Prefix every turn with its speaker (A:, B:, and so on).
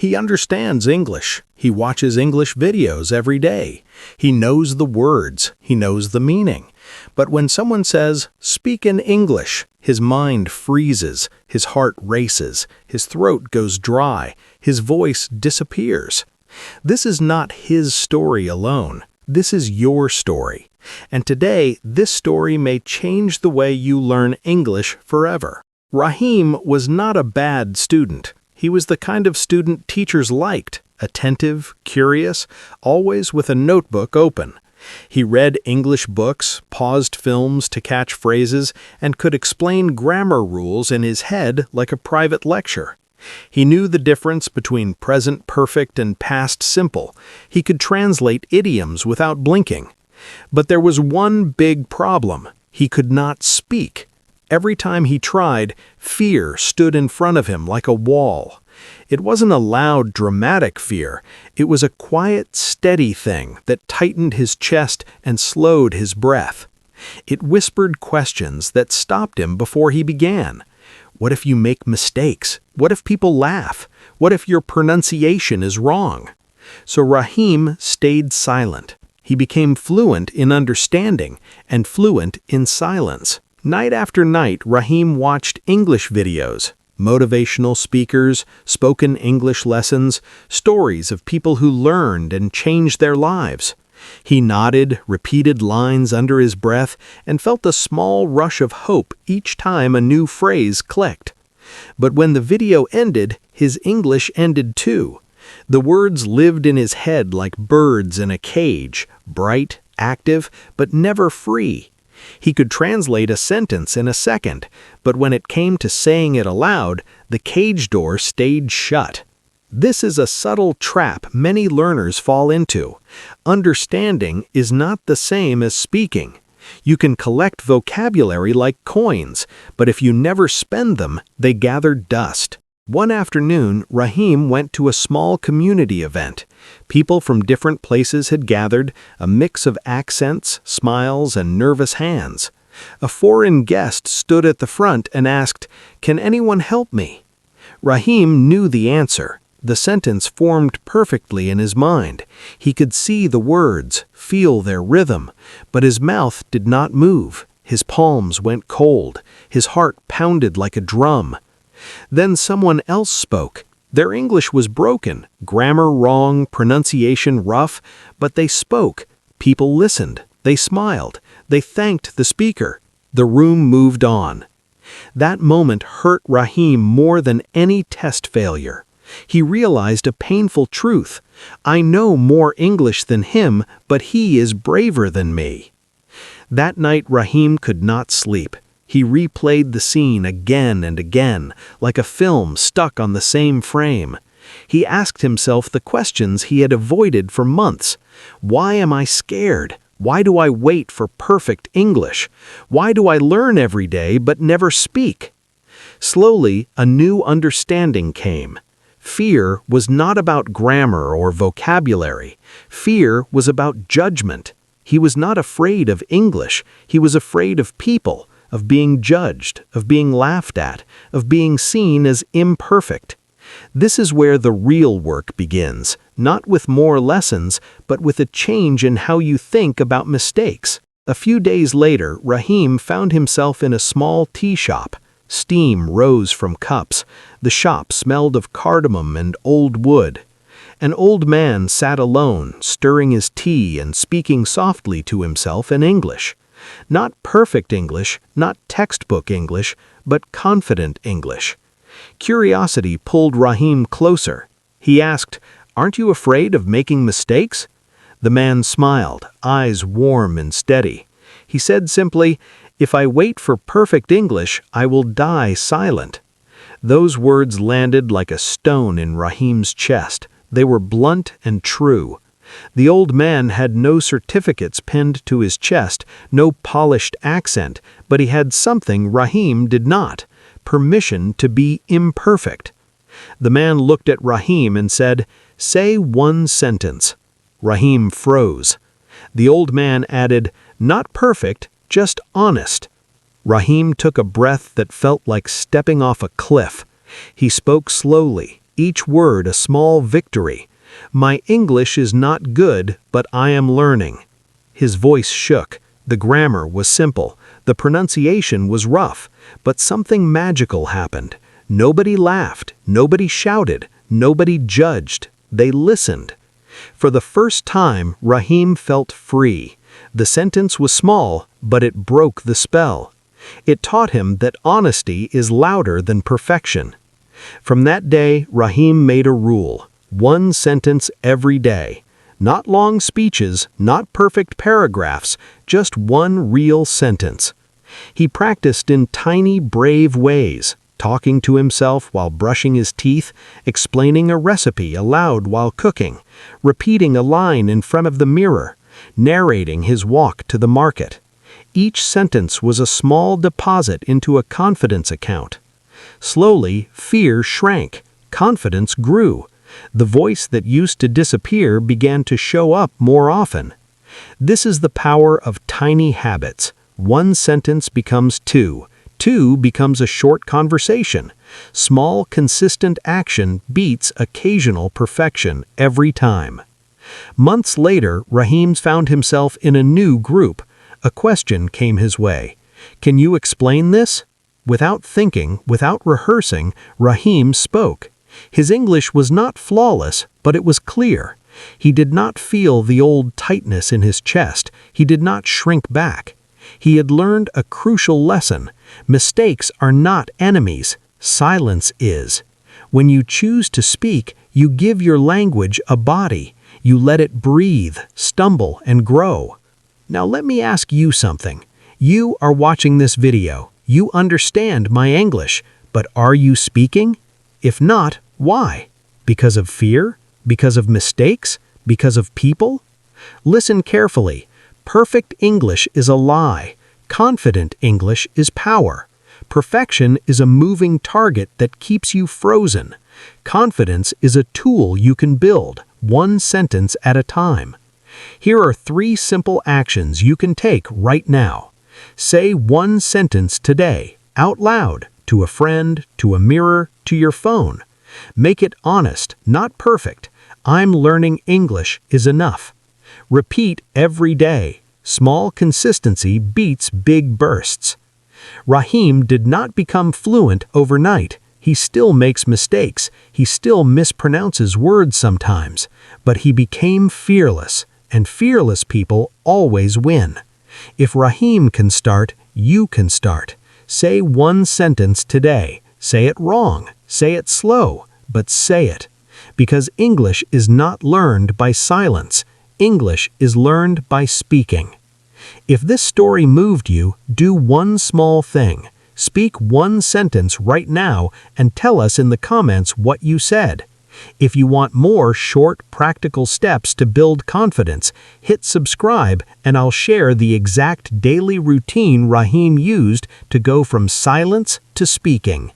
A: He understands English. He watches English videos every day. He knows the words. He knows the meaning. But when someone says, "Speak in English," his mind freezes, his heart races, his throat goes dry, his voice disappears. This is not his story alone. This is your story. And today, this story may change the way you learn English forever. Rahim was not a bad student. He was the kind of student teachers liked, attentive, curious, always with a notebook open. He read English books, paused films to catch phrases, and could explain grammar rules in his head like a private lecture. He knew the difference between present perfect and past simple. He could translate idioms without blinking. But there was one big problem. He could not speak. Every time he tried, fear stood in front of him like a wall. It wasn't a loud, dramatic fear. It was a quiet, steady thing that tightened his chest and slowed his breath. It whispered questions that stopped him before he began. What if you make mistakes? What if people laugh? What if your pronunciation is wrong? So Rahim stayed silent. He became fluent in understanding and fluent in silence. Night after night, Rahim watched English videos, motivational speakers, spoken English lessons, stories of people who learned and changed their lives. He nodded, repeated lines under his breath, and felt a small rush of hope each time a new phrase clicked. But when the video ended, his English ended too. The words lived in his head like birds in a cage, bright, active, but never free. He could translate a sentence in a second, but when it came to saying it aloud, the cage door stayed shut. This is a subtle trap many learners fall into. Understanding is not the same as speaking. You can collect vocabulary like coins, but if you never spend them, they gather dust. One afternoon, Rahim went to a small community event. People from different places had gathered, a mix of accents, smiles, and nervous hands. A foreign guest stood at the front and asked, "Can anyone help me?" Rahim knew the answer. The sentence formed perfectly in his mind. He could see the words, feel their rhythm, but his mouth did not move. His palms went cold. His heart pounded like a drum. Then someone else spoke. Their English was broken, grammar wrong, pronunciation rough, but they spoke. People listened. They smiled. They thanked the speaker. The room moved on. That moment hurt Rahim more than any test failure. He realized a painful truth. I know more English than him, but he is braver than me. That night Rahim could not sleep. He replayed the scene again and again, like a film stuck on the same frame. He asked himself the questions he had avoided for months. Why am I scared? Why do I wait for perfect English? Why do I learn every day but never speak? Slowly, a new understanding came. Fear was not about grammar or vocabulary. Fear was about judgment. He was not afraid of English. He was afraid of people, of being judged, of being laughed at, of being seen as imperfect. This is where the real work begins, not with more lessons, but with a change in how you think about mistakes. A few days later, Rahim found himself in a small tea shop. Steam rose from cups. The shop smelled of cardamom and old wood. An old man sat alone, stirring his tea and speaking softly to himself in English. Not perfect English, not textbook English, but confident English. Curiosity pulled Rahim closer. He asked, "Aren't you afraid of making mistakes?" The man smiled, eyes warm and steady. He said simply, "If I wait for perfect English, I will die silent." Those words landed like a stone in Rahim's chest. They were blunt and true. The old man had no certificates pinned to his chest, no polished accent, but he had something Rahim did not: permission to be imperfect. The man looked at Rahim and said, "Say one sentence." Rahim froze. The old man added, "Not perfect, just honest." Rahim took a breath that felt like stepping off a cliff. He spoke slowly, each word a small victory. My English is not good, but I am learning. His voice shook. The grammar was simple. The pronunciation was rough. But something magical happened. Nobody laughed. Nobody shouted. Nobody judged. They listened. For the first time, Rahim felt free. The sentence was small, but it broke the spell. It taught him that honesty is louder than perfection. From that day, Rahim made a rule: one sentence every day. Not long speeches, not perfect paragraphs, just one real sentence. He practiced in tiny, brave ways, talking to himself while brushing his teeth, explaining a recipe aloud while cooking, repeating a line in front of the mirror, narrating his walk to the market. Each sentence was a small deposit into a confidence account. Slowly, fear shrank, confidence grew. The voice that used to disappear began to show up more often. This is the power of tiny habits. One sentence becomes two. Two becomes a short conversation. Small, consistent action beats occasional perfection every time. Months later, Rahim found himself in a new group. A question came his way. "Can you explain this?" Without thinking, without rehearsing, Rahim spoke. His English was not flawless, but it was clear. He did not feel the old tightness in his chest. He did not shrink back. He had learned a crucial lesson. Mistakes are not enemies. Silence is. When you choose to speak, you give your language a body. You let it breathe, stumble, and grow. Now let me ask you something. You are watching this video. You understand my English, but are you speaking? If not, why? Because of fear? Because of mistakes? Because of people? Listen carefully. Perfect English is a lie. Confident English is power. Perfection is a moving target that keeps you frozen. Confidence is a tool you can build, one sentence at a time. Here are 3 simple actions you can take right now. Say one sentence today, out loud, to a friend, to a mirror, to your phone. Make it honest, not perfect. I'm learning English is enough. Repeat every day. Small consistency beats big bursts. Rahim did not become fluent overnight. He still makes mistakes. He still mispronounces words sometimes. But he became fearless, and fearless people always win. If Rahim can start, you can start. Say one sentence today. Say it wrong. Say it slow, but say it. Because English is not learned by silence. English is learned by speaking. If this story moved you, do one small thing. Speak one sentence right now and tell us in the comments what you said. If you want more short, practical steps to build confidence, hit subscribe and I'll share the exact daily routine Rahim used to go from silence to speaking.